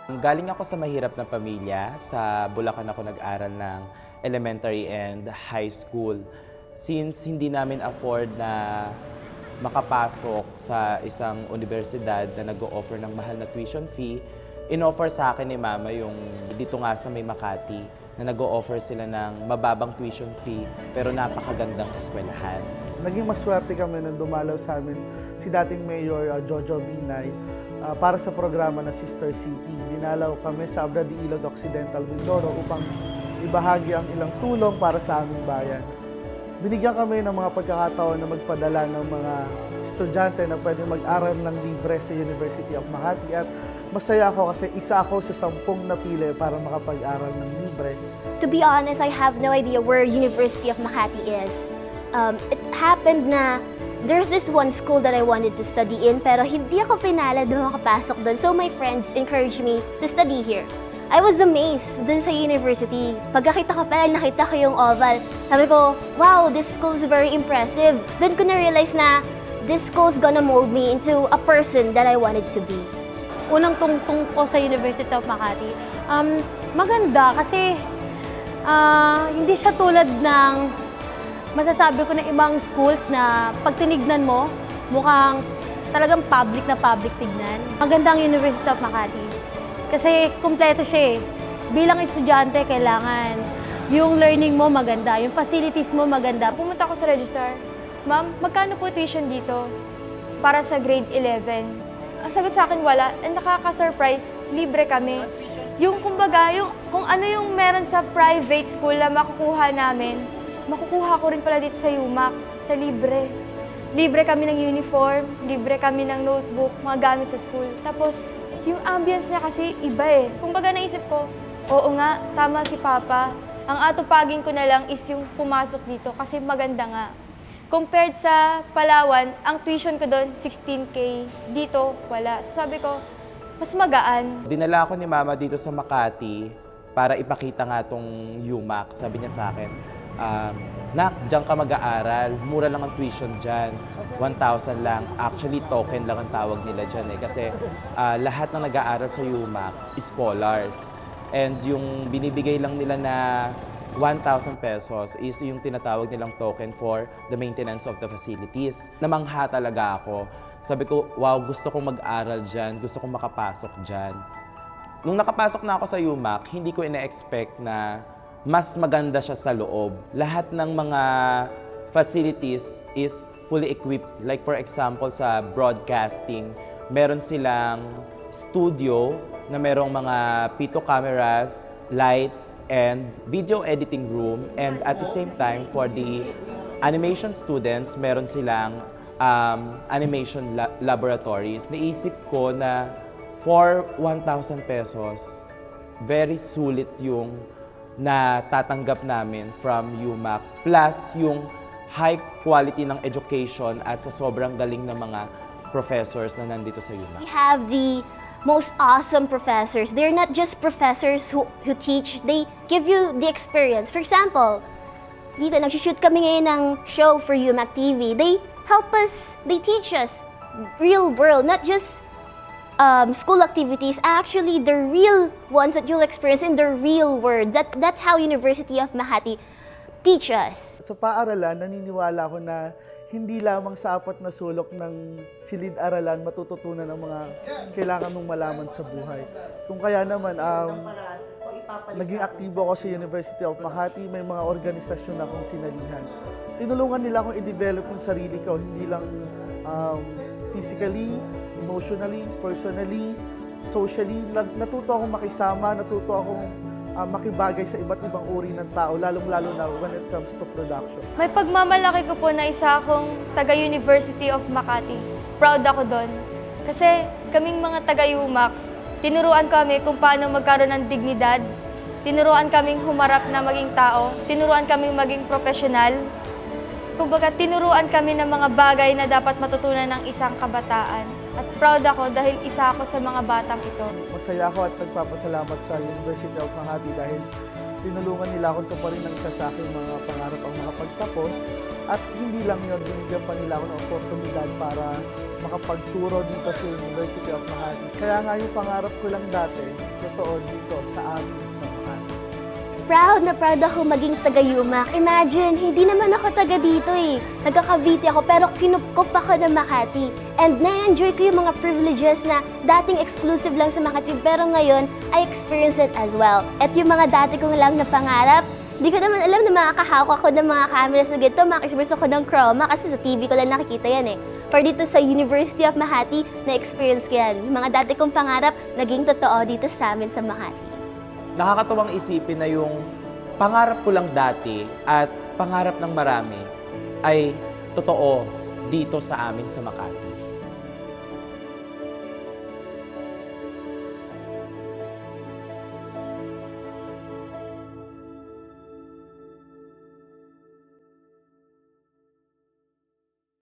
Galing ako sa mahirap na pamilya. Sa Bulacan ako nag-aral ng elementary and high school. Since hindi namin afford na makapasok sa isang universidad na nag-o-offer ng mahal na tuition fee, in-offer sa akin ni Mama yung dito nga sa May Makati na nag-o-offer sila ng mababang tuition fee pero napakagandang eskwelahan. Naging maswerte kami nang dumalaw sa amin si dating Mayor Jojo Binay para sa programa na Sister City. Dinalaw kami sa Abra de Ilog Occidental, Mindoro upang ibahagi ang ilang tulong para sa aming bayan. Binigyan kami ng mga pagkakataon na magpadala ng mga estudyante na pwedeng mag-aral ng libre sa University of Makati at masaya ako kasi isa ako sa 10 napili para makapag-aral ng libre. To be honest, I have no idea where University of Makati is. It happened na there's this one school that I wanted to study in pero hindi ako pinalad na makapasok doon. So my friends encouraged me to study here. I was amazed dun sa university. Pagkakita ko pa, nakita ko yung oval. Sabi ko, wow, this school is very impressive. Doon ko na-realize na this school is gonna mold me into a person that I wanted to be. Unang tungtong ko sa University of Makati, maganda kasi hindi siya tulad ng masasabi ko ng ibang schools na pag tinignan mo, mukhang talagang public na public tignan. Maganda ang University of Makati. Kasi kumpleto siya eh. Bilang estudyante, kailangan yung learning mo maganda, yung facilities mo maganda. Pumunta ako sa registrar, ma'am, magkano po tuition dito para sa grade 11? Ang sagot sa akin, wala. And nakaka-surprise, libre kami. Yung kumbaga, kung ano yung meron sa private school na makukuha namin, makukuha ko rin pala dito sa UMAC, sa libre. Libre kami ng uniform, libre kami ng notebook, mga gamit sa school. Tapos, yung ambience niya kasi iba eh. Kumbaga naisip ko, oo nga, tama si Papa. Ang atupagin ko na lang is yung pumasok dito kasi maganda nga. Compared sa Palawan, ang tuition ko doon, 16K. Dito, wala. So sabi ko, mas magaan. Dinala ako ni Mama dito sa Makati para ipakita nga tong UMAC. Sabi niya sa akin, Nak, diyan ka mag-aaral, mura lang ang tuition dyan, 1,000 lang. Actually, token lang ang tawag nila dyan eh. Kasi lahat ng nag-aaral sa UMAC, scholars. And yung binibigay lang nila na 1,000 pesos is yung tinatawag nilang token for the maintenance of the facilities. Namangha talaga ako. Sabi ko, wow, gusto kong mag-aral dyan, gusto kong makapasok dyan. Nung nakapasok na ako sa UMAC, hindi ko ina-expect na mas maganda siya sa loob. Lahat ng mga facilities is fully equipped. Like for example, sa broadcasting, meron silang studio na merong mga pito cameras, lights, and video editing room. And at the same time, for the animation students, meron silang animation laboratories. Naisip ko na for 1,000 pesos, very sulit yung na tatanggap namin from UMAC, plus yung high quality ng education at sa sobrang galing ng mga professors na nandito sa UMAC. We have the most awesome professors. They're not just professors who teach, they give you the experience. For example, dito nag-shoot kami ngayon ng show for UMAC TV. They help us, they teach us real world, not just school activities, actually the real ones that you'll experience in the real world. That's how University of Makati teach us. Sa paaralan, naniniwala ako na hindi lamang sa apat na sulok ng silid-aralan matututunan ang mga kailangan mong malaman sa buhay. Kung kaya naman, naging aktibo ako sa University of Makati, may mga organisasyon akong sinalihan. Tinulungan nila akong i-develop yung sarili ko, hindi lang physically, emotionally, personally, socially. Natuto akong makisama, natuto akong makibagay sa iba't ibang uri ng tao, lalong-lalo na when it comes to production. May pagmamalaki ko po na isa akong taga-University of Makati. Proud ako doon. Kasi kaming mga taga-UMAC, tinuruan kami kung paano magkaroon ng dignidad, tinuruan kaming humarap na maging tao, tinuruan kaming maging profesional. Kumbaga, tinuruan kami ng mga bagay na dapat matutunan ng isang kabataan. At proud ako dahil isa ako sa mga batang ito. Masaya ako at nagpapasalamat sa University of Makati dahil tinulungan nila akong tuparin ng isa sa aking mga pangarap ang makapagtapos. At hindi lang yun, binigyan pa nila ako ng oportunidad para makapagturo dito sa University of Makati. Kaya nga yung pangarap ko lang dati, totoo dito sa amin sa Makati. Proud na proud ako maging taga-UMAC. Imagine, hindi naman ako taga dito eh. Nagka-Cavite ako pero kinupkop ako ng Makati. And na-enjoy ko yung mga privileges na dating exclusive lang sa Makati pero ngayon, I experience it as well. At yung mga dati kong lang na pangarap, di ko naman alam na makakahawak ako ng mga cameras na ganito, maka-experience ako ng chroma kasi sa TV ko lang nakikita yan eh. For dito sa University of Makati, na-experience ko yan. Yung mga dati kong pangarap, naging totoo dito sa amin sa Makati. Nakakatuwang isipin na yung pangarap ko lang dati at pangarap ng marami ay totoo dito sa amin sa Makati.